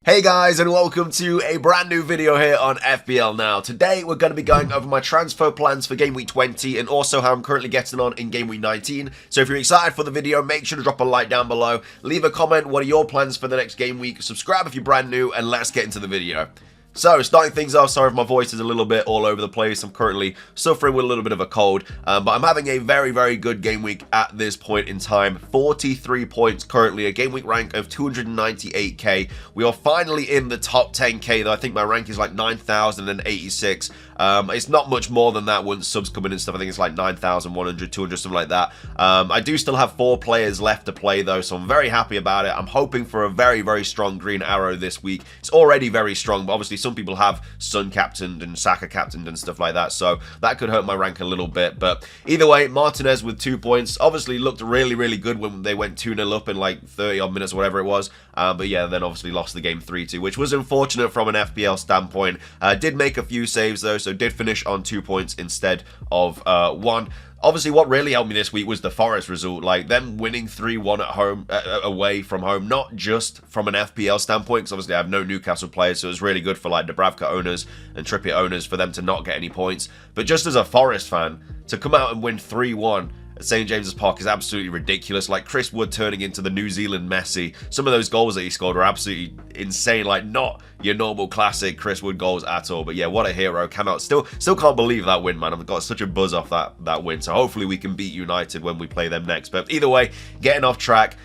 Hey guys, and welcome to a brand new video here on FPL Now. Today we're going to be going over my transfer plans for Game Week 20 and also how I'm currently getting on in Game Week 19. So if you're excited for the video, make sure to drop a like down below, leave a comment, what are your plans for the next game week, subscribe if you're brand new, and let's get into the video. So, starting things off, sorry if my voice is a little bit all over the place. I'm currently suffering with a little bit of a cold, but I'm having a very, very good game week at this point in time. 43 points currently, a game week rank of 298k. We are finally in the top 10k, though I think my rank is like 9,086. It's not much more than that once subs come in and stuff. I think it's like 9,100, 200, something like that. I do still have 4 players left to play, though, so I'm very happy about it. I'm hoping for a very, very strong green arrow this week. It's already very strong, but obviously some people have Son captained and Saka captained and stuff like that, so that could hurt my rank a little bit. But either way, Martinez with 2 points obviously looked really, really good when they went 2-0 up in like 30 odd minutes or whatever it was. But yeah, then obviously lost the game 3-2, which was unfortunate from an FPL standpoint. Did make a few saves though, so did finish on 2 points instead of 1. Obviously, what really helped me this week was the Forest result, like them winning 3-1 at home, away from home, not just from an FPL standpoint, because obviously I have no Newcastle players, so it was really good for like Dubravka owners and Trippier owners for them to not get any points. But just as a Forest fan, to come out and win 3-1 at St. James's Park is absolutely ridiculous. Like Chris Wood turning into the New Zealand Messi. Some of those goals that he scored were absolutely insane. Like not your normal classic Chris Wood goals at all. But yeah, what a hero. Still can't believe that win, man. I've got such a buzz off that win. So hopefully we can beat United when we play them next. But either way, getting off track.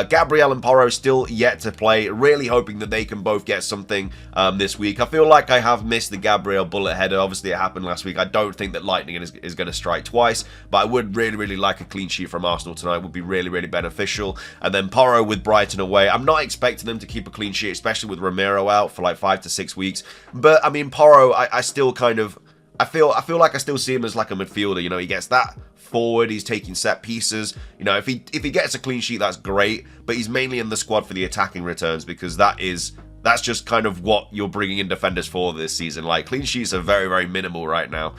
Gabriel and Porro still yet to play. Really hoping that they can both get something this week. I feel like I have missed the Gabriel bullet header. Obviously it happened last week. I don't think that lightning is going to strike twice. But I would really like a clean sheet from Arsenal tonight. Would be really beneficial. And then Porro with Brighton away. I'm not expecting them to keep a clean sheet, especially with Romero out for like 5 to 6 weeks. But I mean, Porro, I still kind of, I feel like I still see him as like a midfielder. You know, he gets that forward, he's taking set pieces. You know, if he gets a clean sheet, that's great. But he's mainly in the squad for the attacking returns, because that's just kind of what you're bringing in defenders for this season. Like, clean sheets are very minimal right now.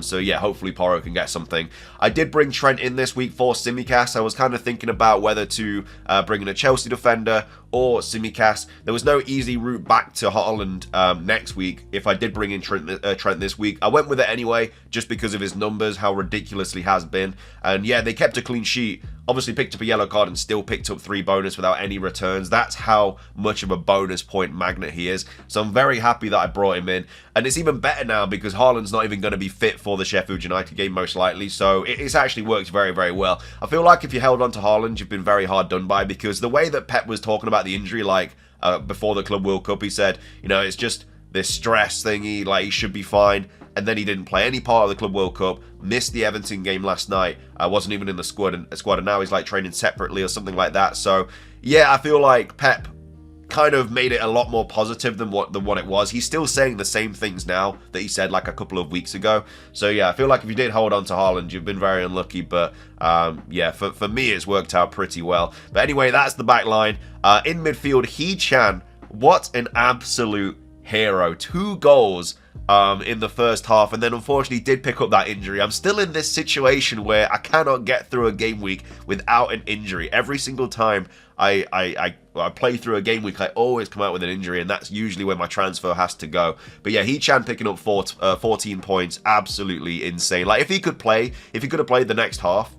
So yeah, hopefully Porro can get something. I did bring Trent in this week for Simicast. I was kind of thinking about whether to bring in a Chelsea defender or Simicast. There was no easy route back to Holland next week if I did bring in Trent this week. I went with it anyway, just because of his numbers, how ridiculous he has been. And yeah, they kept a clean sheet. Obviously picked up a yellow card and still picked up 3 bonus without any returns. That's how much of a bonus point magnet he is. So I'm very happy that I brought him in. And it's even better now because Haaland's not even going to be fit for the Sheffield United game most likely. So it's actually worked very well. I feel like if you held on to Haaland, you've been very hard done by, because the way that Pep was talking about the injury, like before the Club World Cup, he said, you know, it's just this stress thingy, like he should be fine. And then he didn't play any part of the Club World Cup, missed the Everton game last night, wasn't even in the squad, and now he's like training separately or something like that. So yeah, I feel like Pep kind of made it a lot more positive than what it was. He's still saying the same things now that he said like a couple of weeks ago. So yeah, I feel like if you did hold on to Haaland, you've been very unlucky. But yeah, for me, it's worked out pretty well. But anyway, that's the back line. In midfield, Hee-chan, what an absolute hero. 2 goals in the first half, and then unfortunately did pick up that injury. I'm still in this situation where I cannot get through a game week without an injury. Every single time I play through a game week, I always come out with an injury, and that's usually where my transfer has to go. But yeah, Hee-chan picking up 14 points, absolutely insane. Like, if he could have played the next half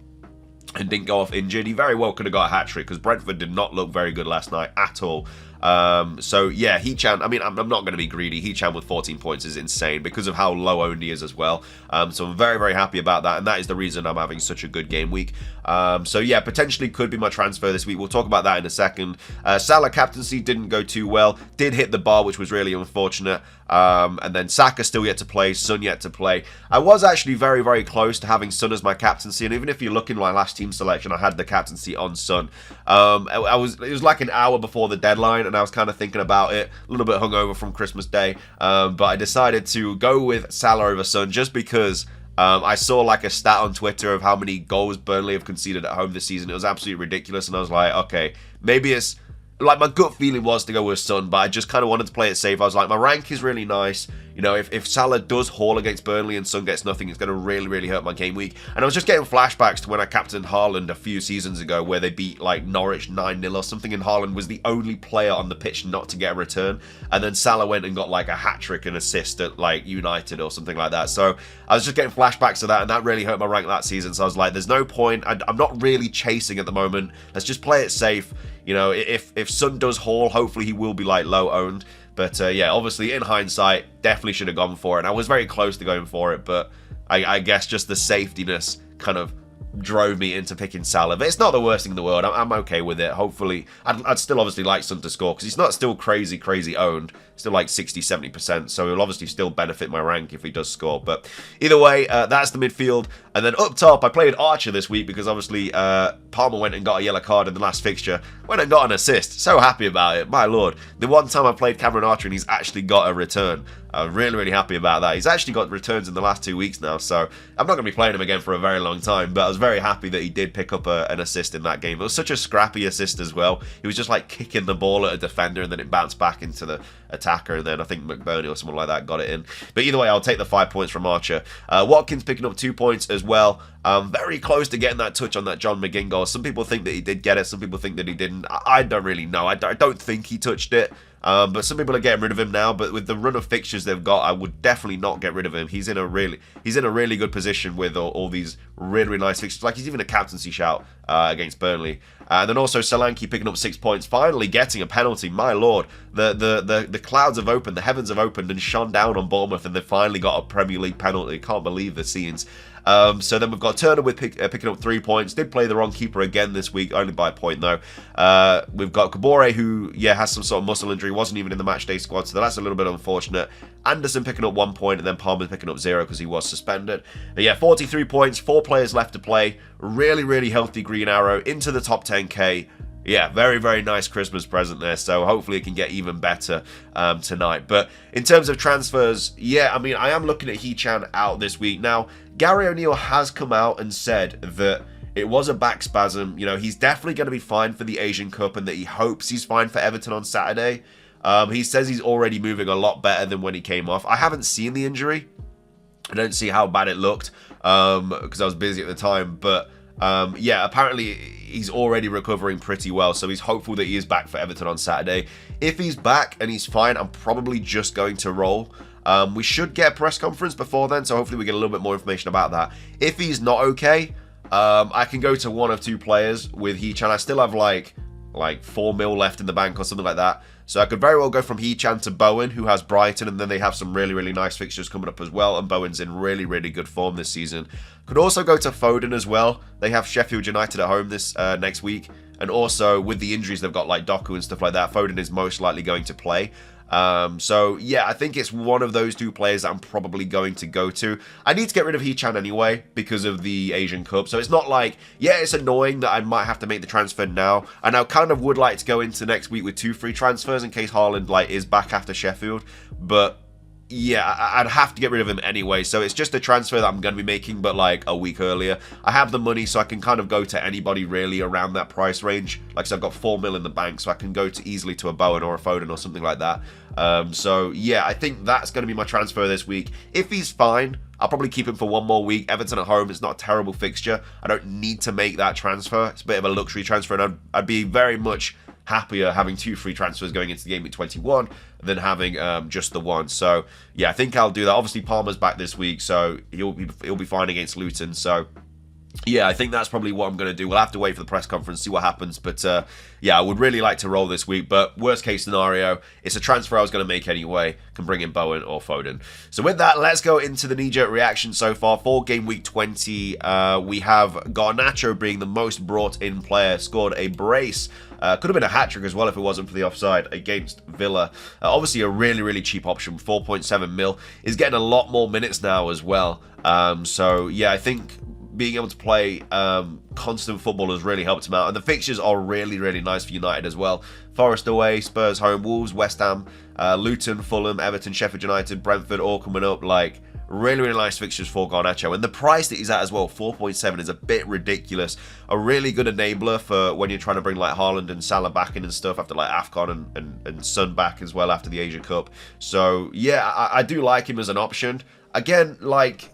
and didn't go off injured, he very well could have got a hat-trick, because Brentford did not look very good last night at all. So yeah, Hee-chan, I mean, I'm not going to be greedy. Hee-chan with 14 points is insane because of how low owned he is as well. So I'm very happy about that, and that is the reason I'm having such a good game week. So yeah, potentially could be my transfer this week. We'll talk about that in a second. Salah captaincy didn't go too well. Did hit the bar, which was really unfortunate. And then Saka still yet to play, Son yet to play. I was actually very close to having Son as my captaincy, and even if you look in my last team selection, I had the captaincy on Son. It was like an hour before the deadline, and I was kind of thinking about it, a little bit hungover from Christmas Day, but I decided to go with Salah over Son just because I saw like a stat on Twitter of how many goals Burnley have conceded at home this season. It was absolutely ridiculous, and I was like, okay, maybe it's like, my gut feeling was to go with Son, but I just kind of wanted to play it safe. I was like, my rank is really nice. you know, if Salah does haul against Burnley and Son gets nothing, it's going to really, really hurt my game week. And I was just getting flashbacks to when I captained Haaland a few seasons ago, where they beat like Norwich 9-0 or something, and Haaland was the only player on the pitch not to get a return. And then Salah went and got like a hat-trick and assist at like United or something like that. So I was just getting flashbacks to that, and that really hurt my rank that season. So I was like, there's no point. I'm not really chasing at the moment. Let's just play it safe. You know, if Son does haul, hopefully he will be like low owned. But yeah, obviously in hindsight, definitely should have gone for it. And I was very close to going for it, but I guess just the safetiness kind of drove me into picking Salah. But it's not the worst thing in the world. I'm okay with it. Hopefully, I'd still obviously like Son to score, because he's not still crazy owned. Still like 60-70%, so he'll obviously still benefit my rank if he does score. But either way, that's the midfield. And then up top, I played Archer this week because obviously Palmer went and got a yellow card in the last fixture. Went and got an assist. So happy about it, my lord. The one time I played Cameron Archer and he's actually got a return. I'm really, really happy about that. He's actually got returns in the last 2 weeks now, so I'm not going to be playing him again for a very long time, but I was very happy that he did pick up an assist in that game. It was such a scrappy assist as well. He was just like kicking the ball at a defender and then it bounced back into the attacker, and then I think McBurney or someone like that got it in. But either way, I'll take the 5 points from Archer. Watkins picking up 2 points as well. Very close to getting that touch on that John McGinn goal. Some people think that he did get it, some people think that he didn't. I don't really know. I don't think he touched it. But some people are getting rid of him now. But with the run of fixtures they've got, I would definitely not get rid of him. He's in a really good position with all these really, really nice fixtures. Like, he's even a captaincy shout against Burnley. And then also Solanke picking up 6 points, finally getting a penalty. My lord, the clouds have opened, the heavens have opened and shone down on Bournemouth, and they've finally got a Premier League penalty. Can't believe the scenes. So then we've got Turner with picking up 3 points. Did play the wrong keeper again this week, only by a point though. We've got Kabore, who, yeah, has some sort of muscle injury, wasn't even in the matchday squad, so that's a little bit unfortunate. Anderson picking up 1 point, and then Palmer picking up 0 because he was suspended. But yeah, 43 points, 4 players left to play. Really, really healthy Green Arrow into the top 10k. Yeah, very, very nice Christmas present there, so hopefully it can get even better tonight. But in terms of transfers, yeah, I mean, I am looking at Hee-Chan out this week. Now, Gary O'Neill has come out and said that it was a back spasm. You know, he's definitely going to be fine for the Asian Cup, and that he hopes he's fine for Everton on Saturday. He says he's already moving a lot better than when he came off. I haven't seen the injury. I don't see how bad it looked because I was busy at the time, but yeah, apparently he's already recovering pretty well, so he's hopeful that he is back for Everton on Saturday. If he's back and he's fine, I'm probably just going to roll. We should get a press conference before then, so hopefully we get a little bit more information about that. If he's not okay, I can go to 1 of 2 players with Hee-Chan. I still have like 4 mil left in the bank or something like that. So I could very well go from Hee-Chan to Bowen, who has Brighton, and then they have some really, really nice fixtures coming up as well, and Bowen's in really, really good form this season. Could also go to Foden as well. They have Sheffield United at home this next week, and also with the injuries they've got like Doku and stuff like that, Foden is most likely going to play. So yeah, I think it's one of those 2 players that I'm probably going to go to. I need to get rid of Hee-Chan anyway because of the Asian Cup, so it's not like, yeah, it's annoying that I might have to make the transfer now, and I kind of would like to go into next week with 2 free transfers in case Haaland like is back after Sheffield, but yeah, I'd have to get rid of him anyway, so it's just a transfer that I'm going to be making, but like a week earlier. I have the money, so I can kind of go to anybody really around that price range. Like I said, I've got 4 mil in the bank, so I can go to easily to a Bowen or a Foden or something like that. So yeah, I think that's going to be my transfer this week. If he's fine, I'll probably keep him for 1 more week. Everton at home, it's not a terrible fixture. I don't need to make that transfer. It's a bit of a luxury transfer, and I'd be very much happier having 2 free transfers going into the game week 21 than having just the 1. So yeah, I think I'll do that. Obviously Palmer's back this week, so he'll be fine against Luton. So yeah, I think that's probably what I'm going to do. We'll have to wait for the press conference, see what happens. But yeah, I would really like to roll this week. But worst case scenario, it's a transfer I was going to make anyway. Can bring in Bowen or Foden. So with that, let's go into the knee-jerk reaction so far. For game week 20, we have Garnacho being the most brought-in player. Scored a brace. Could have been a hat-trick as well if it wasn't for the offside against Villa. Obviously a really, really cheap option. 4.7 mil. Is getting a lot more minutes now as well. So yeah, I think being able to play constant football has really helped him out. And the fixtures are really, really nice for United as well. Forest away, Spurs home, Wolves, West Ham, Luton, Fulham, Everton, Sheffield United, Brentford, all coming up. Like, really, really nice fixtures for Garnacho. And the price that he's at as well, 4.7, is a bit ridiculous. A really good enabler for when you're trying to bring like Haaland and Salah back in and stuff after like AFCON and Son back as well after the Asia Cup. So yeah, I do like him as an option. Again, like,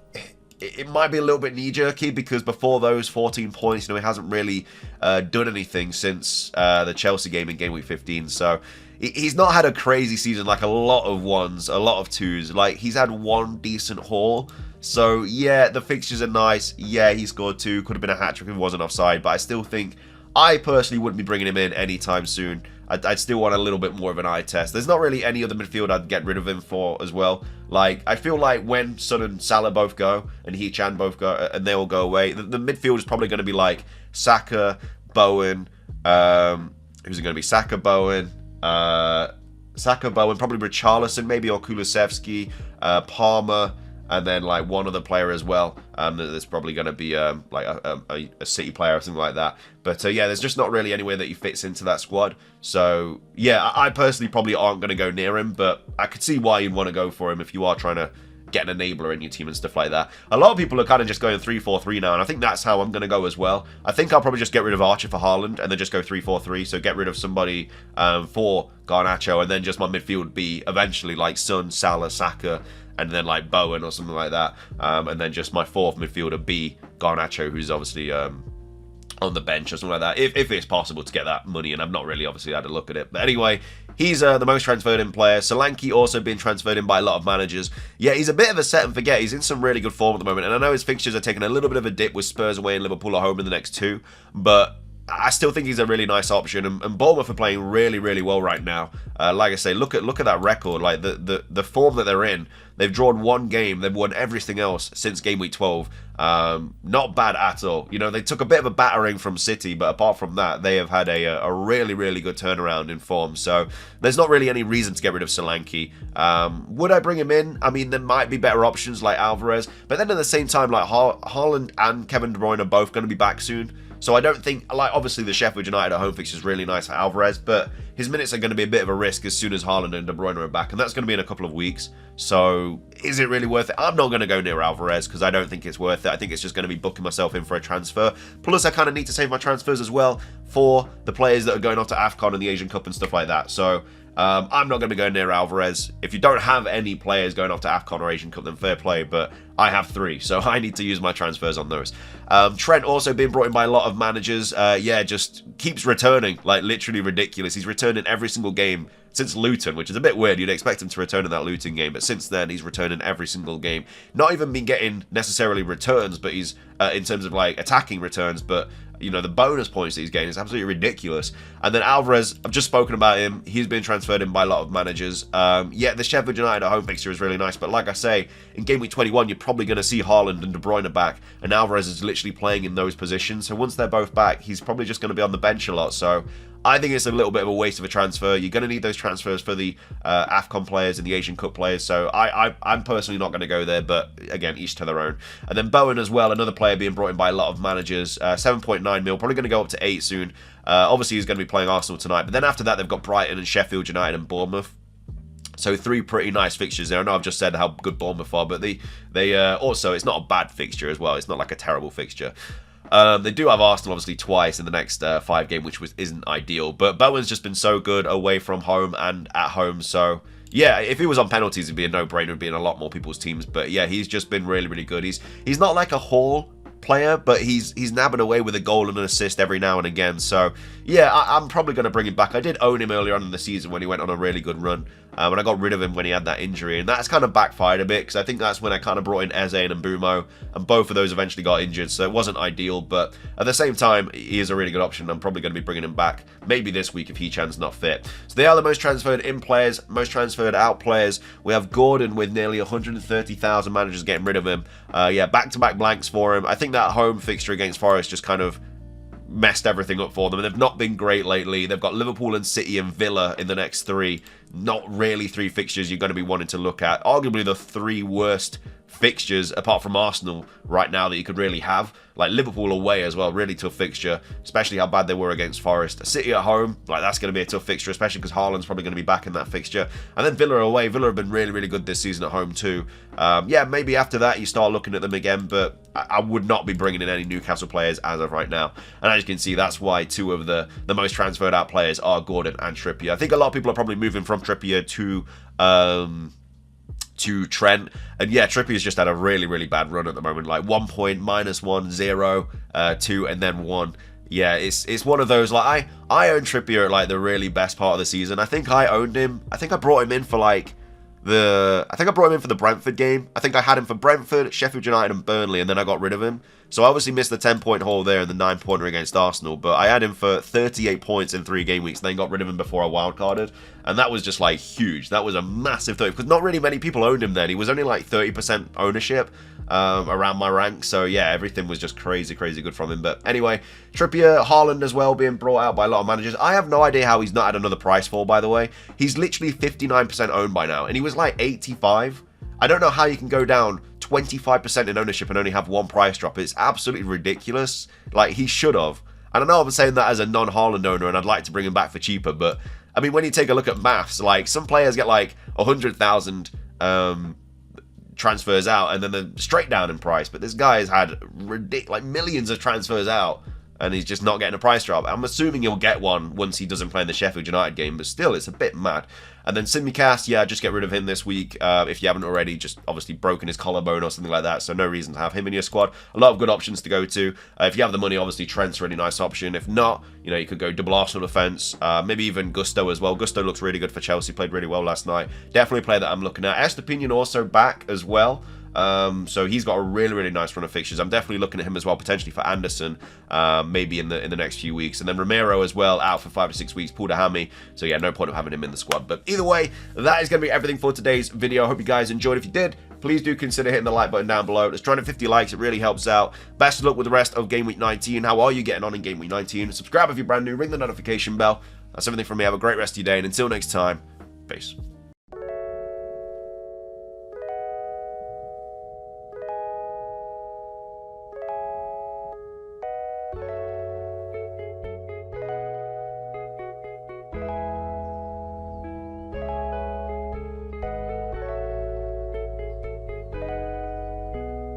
it might be a little bit knee-jerky because before those 14 points, he hasn't really done anything since the Chelsea game in Game Week 15. So he's not had a crazy season, like a lot of ones, a lot of twos. Like, he's had one decent haul. So yeah, the fixtures are nice. Yeah, he scored 2. Could have been a hat-trick if he wasn't offside. But I still think, I personally wouldn't be bringing him in anytime soon. I'd still want a little bit more of an eye test. There's not really any other midfield I'd get rid of him for as well. Like, I feel like when Son and Salah both go, and He-Chan both go, and they all go away, the midfield is probably going to be like Saka, Bowen, who's it going to be? Saka, Bowen, probably Richarlison, maybe, or Kulusevski, Palmer, and then like one other player as well. There's probably going to be like a City player or something like that. But yeah, there's just not really anywhere that he fits into that squad. So yeah, I personally probably aren't going to go near him, but I could see why you'd want to go for him if you are trying to get an enabler in your team and stuff like that. A lot of people are kind of just going 3-4-3 now, and I think that's how I'm going to go as well. I think I'll probably just get rid of Archer for Haaland and then just go 3-4-3. So get rid of somebody for Garnacho, and then just my midfield be eventually like Son, Salah, Saka, and then like Bowen or something like that. And then just my fourth midfielder be Garnacho, who's obviously on the bench or something like that, if it's possible to get that money, and I've not really obviously had a look at it. But anyway, he's the most transferred in player. Solanke also been transferred in by a lot of managers. Yeah, he's a bit of a set and forget. He's in some really good form at the moment, and I know his fixtures are taking a little bit of a dip with Spurs away and Liverpool at home in the next 2, but I still think he's a really nice option, and Bournemouth are playing really, really well right now. Like I say, look at that record, like the form that they're in. They've drawn 1 game, they've won everything else since Game Week 12. Not bad at all. They took a bit of a battering from City, but apart from that, they have had a really, really good turnaround in form. So there's not really any reason to get rid of Solanke. Would I bring him in? I mean, there might be better options like Alvarez, but then at the same time, like Haaland and Kevin De Bruyne are both going to be back soon. So I don't think, like, obviously the Sheffield United at home fixture is really nice for Alvarez, but his minutes are going to be a bit of a risk as soon as Haaland and De Bruyne are back, and that's going to be in a couple of weeks. So is it really worth it? I'm not going to go near Alvarez because I don't think it's worth it. I think it's just going to be booking myself in for a transfer. Plus, I kind of need to save my transfers as well for the players that are going off to AFCON and the Asian Cup and stuff like that. So I'm not going to go near Alvarez. If you don't have any players going off to AFCON or Asian Cup, then fair play, but I have 3, so I need to use my transfers on those. Trent also been brought in by a lot of managers. Yeah, just keeps returning, like literally ridiculous. He's returned in every single game since Luton, which is a bit weird. You'd expect him to return in that Luton game, but since then he's returned in every single game. Not even been getting necessarily returns, but he's in terms of like attacking returns, but the bonus points that he's getting is absolutely ridiculous. And then Alvarez, I've just spoken about him. He's been transferred in by a lot of managers. Yeah, the Sheffield United at home fixture is really nice, but like I say, in Game Week 21, you're probably going to see Haaland and De Bruyne back, and Alvarez is literally playing in those positions. So once they're both back, he's probably just going to be on the bench a lot. So I think it's a little bit of a waste of a transfer. You're going to need those transfers for the AFCON players and the Asian Cup players. So I'm personally not going to go there, but again, each to their own. And then Bowen as well, another player being brought in by a lot of managers. 7.9 mil, probably going to go up to 8 soon. Obviously, he's going to be playing Arsenal tonight. But then after that, they've got Brighton and Sheffield United and Bournemouth. So 3 pretty nice fixtures there. I know I've just said how good Bournemouth are, but they also, it's not a bad fixture as well. It's not like a terrible fixture. They do have Arsenal obviously twice in the next 5 games, which isn't ideal. But Bowen's just been so good away from home and at home. So yeah, if he was on penalties, it'd be a no-brainer. It'd be in a lot more people's teams. But yeah, he's just been really, really good. He's not like a haul player, but he's nabbing away with a goal and an assist every now and again. So yeah, I'm probably going to bring him back. I did own him earlier on in the season when he went on a really good run, and I got rid of him when he had that injury, and that's kind of backfired a bit because I think that's when I kind of brought in Eze and Mbumo, and both of those eventually got injured, so it wasn't ideal. But at the same time, he is a really good option. I'm probably going to be bringing him back maybe this week if He-Chan's not fit. So they are the most transferred in players, most transferred out players. We have Gordon with nearly 130,000 managers getting rid of him. Yeah, back-to-back blanks for him. I think that home fixture against Forest just kind of messed everything up for them, and they've not been great lately. They've got Liverpool and City and Villa in the next 3. Not really 3 fixtures you're going to be wanting to look at. Arguably the 3 worst fixtures apart from Arsenal right now that you could really have. Like Liverpool away as well, really tough fixture, especially how bad they were against Forest. City at home, like that's going to be a tough fixture, especially because Haaland's probably going to be back in that fixture. And then Villa away. Villa have been really, really good this season at home too. Yeah, maybe after that you start looking at them again, but I would not be bringing in any Newcastle players as of right now. And as you can see, that's why two of the most transferred out players are Gordon and Trippier. I think a lot of people are probably moving from Trippier to Trent, and yeah, Trippier's just had a really, really bad run at the moment, like 1 point, -1, 0, 2, and then 1. Yeah, it's one of those, like, I owned Trippier at like the really best part of the season. I think I owned him, I think I brought him in for like the Brentford game. I think I had him for Brentford, Sheffield United and Burnley, and then I got rid of him. So I obviously missed the 10-point haul there and the 9-pointer against Arsenal, but I had him for 38 points in 3 game weeks, then got rid of him before I wildcarded, and that was just like huge. That was a massive 30, because not really many people owned him then. He was only like 30% ownership around my rank, so yeah, everything was just crazy, crazy good from him. But anyway, Trippier, Haaland as well, being brought out by a lot of managers. I have no idea how he's not had another price fall, by the way. He's literally 59% owned by now, and he was like 85. I don't know how you can go down 25% in ownership and only have 1 price drop. It's absolutely ridiculous. Like, he should have. And I know I'm saying that as a non-Haaland owner, and I'd like to bring him back for cheaper, but I mean, when you take a look at maths, like, some players get like 100,000 transfers out, and then they're straight down in price. But this guy has had like millions of transfers out, and he's just not getting a price drop. I'm assuming he'll get one once he doesn't play in the Sheffield United game, but still, it's a bit mad. And then Simicast, yeah, just get rid of him this week. If you haven't already, just obviously broken his collarbone or something like that, so no reason to have him in your squad. A lot of good options to go to. If you have the money, obviously Trent's a really nice option. If not, you know, you could go double Arsenal defence, maybe even Gusto as well. Gusto looks really good for Chelsea, played really well last night. Definitely a player that I'm looking at. Estepinian also back as well. So he's got a really, really nice run of fixtures. I'm definitely looking at him as well, potentially for Anderson, maybe in the next few weeks. And then Romero as well, out for 5 to 6 weeks, pulled a hammy. So yeah, no point of having him in the squad. But either way, that is going to be everything for today's video. I hope you guys enjoyed. If you did, please do consider hitting the like button down below. There's 250 likes. It really helps out. Best of luck with the rest of Game Week 19. How are you getting on in Game Week 19? Subscribe if you're brand new. Ring the notification bell. That's everything from me. Have a great rest of your day. And until next time, peace.